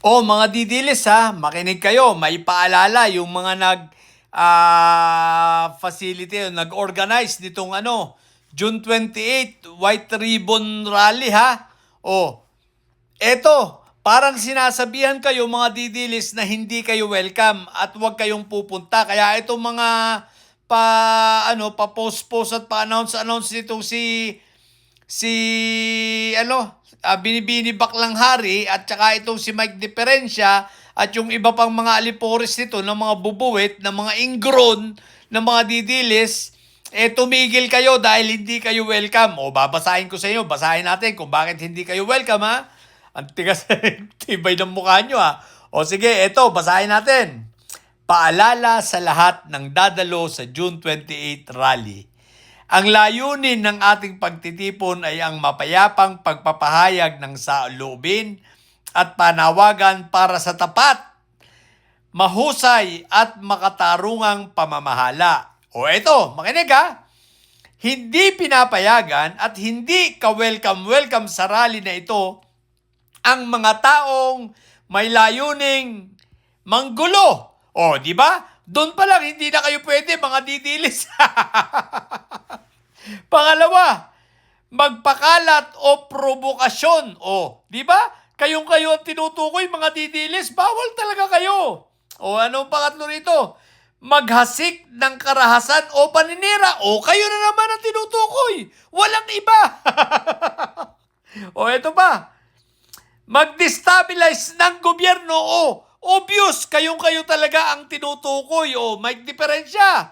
Mga didilis ha, makinig kayo. May paalala yung mga facility, nag-organize nitong June 28, White Ribbon Rally ha. Eto, parang sinasabihan kayo mga didilis na hindi kayo welcome at huwag kayong pupunta. Kaya itong mga pa-post-post at pa-announce nitong si Binibini Baklang Hari at saka itong si Mike Diferencia at yung iba pang mga aliporis nito ng mga bubuwit, ng mga ingron, ng mga didilis, tumigil kayo dahil hindi kayo welcome. Babasahin ko sa inyo, basahin natin kung bakit hindi kayo welcome ha. Ang tigas, tibay ng mukha nyo ha. Sige, basahin natin. Paalala sa lahat ng dadalo sa June 28 rally. Ang layunin ng ating pagtitipon ay ang mapayapang pagpapahayag ng saloobin at panawagan para sa tapat, mahusay at makatarungang pamamahala. Makinig ha. Hindi pinapayagan at hindi ka-welcome sa rally na ito ang mga taong may layuning manggulo. Di ba? Doon pa lang hindi na kayo pwede mga didilis. Pangalawa, magpakalat o provokasyon. Di ba? Kayo ang tinutukoy mga didilis, bawal talaga kayo. Anong pangatlo rito? Maghasik ng karahasan o paninira. Kayo na naman ang tinutukoy. Walang iba. Ito pa. Mag-destabilize ng gobyerno. Obvious, kayo talaga ang tinutukoy. Mike Diferencia.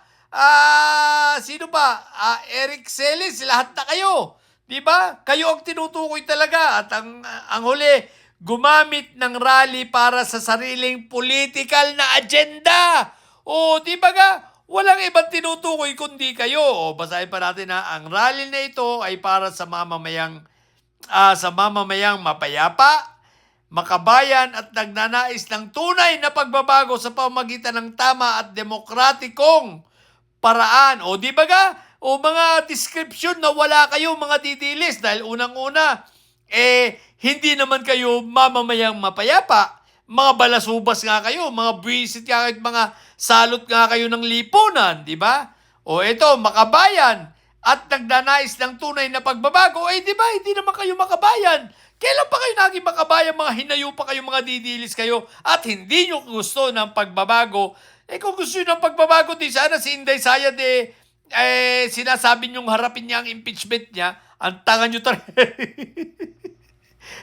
Sino pa? Eric Celis, lahat na kayo. Di ba? Kayo ang tinutukoy talaga. At ang huli, gumamit ng rally para sa sariling political na agenda. Di ba ga? Walang ibang tinutukoy kundi kayo. Basahin pa natin ha. Ang rally na ito ay para sa mamamayang mapayapa, makabayan at nagnanais ng tunay na pagbabago sa pamamagitan ng tama at demokratikong paraan. Di ba ga? Mga description na wala kayo mga didilis dahil unang-una, hindi naman kayo mamamayang mapayapa. Mga balasubas nga kayo, mga buwisit nga kayo, mga salot nga kayo ng lipunan, di ba? Makabayan at nagnanais ng tunay na pagbabago, di ba? Hindi naman kayo makabayan. Kailan pa kayo naging makabayan, mga hinayo pa kayo, mga didilis kayo, at hindi nyo gusto ng pagbabago. Kung gusto nyo ng pagbabago, di sana si Inday Sayad, sinasabi nyong harapin niya ang impeachment niya, ang tanga nyo talaga.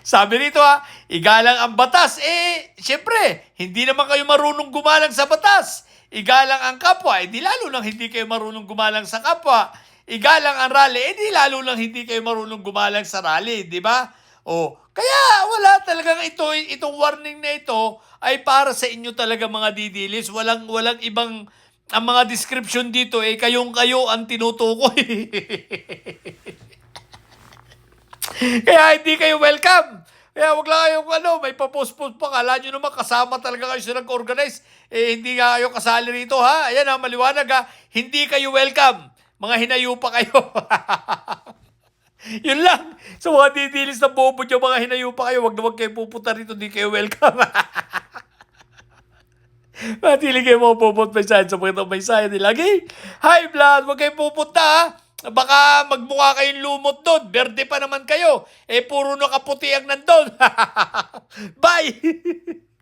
Sabi rito igalang ang batas. Siyempre, hindi naman kayo marunong gumalang sa batas. Igalang ang kapwa, di lalo lang hindi kayo marunong gumalang sa kapwa. Igalang ang rally, di lalo lang hindi kayo marunong gumalang sa rally, di ba? Kaya wala talagang itong warning na ito ay para sa inyo talaga mga didilis. Walang ibang, ang mga description dito kayo ang tinutukoy. Kaya hindi kayo welcome. Kaya wag lang kayong may pa-post-post pa. Kala nyo naman kasama talaga kayo sa nag-organize. Hindi nga kayo kasali rito ha. Ayan maliwanag ha. Hindi kayo welcome. Mga hinayo pa kayo. Yun lang. Sa mga didilis na bobo nyo, mga hinayo pa kayo. Wag na wag kayo pupunta rito. Hindi kayo welcome. Matili kayo mga bobot may sayad sa mga may sayad. Lagi, hi blood, wag kayo pupunta ha. Baka magmukha kayong lumot doon. Berde pa naman kayo. Puro nakaputi ang nandun. Bye!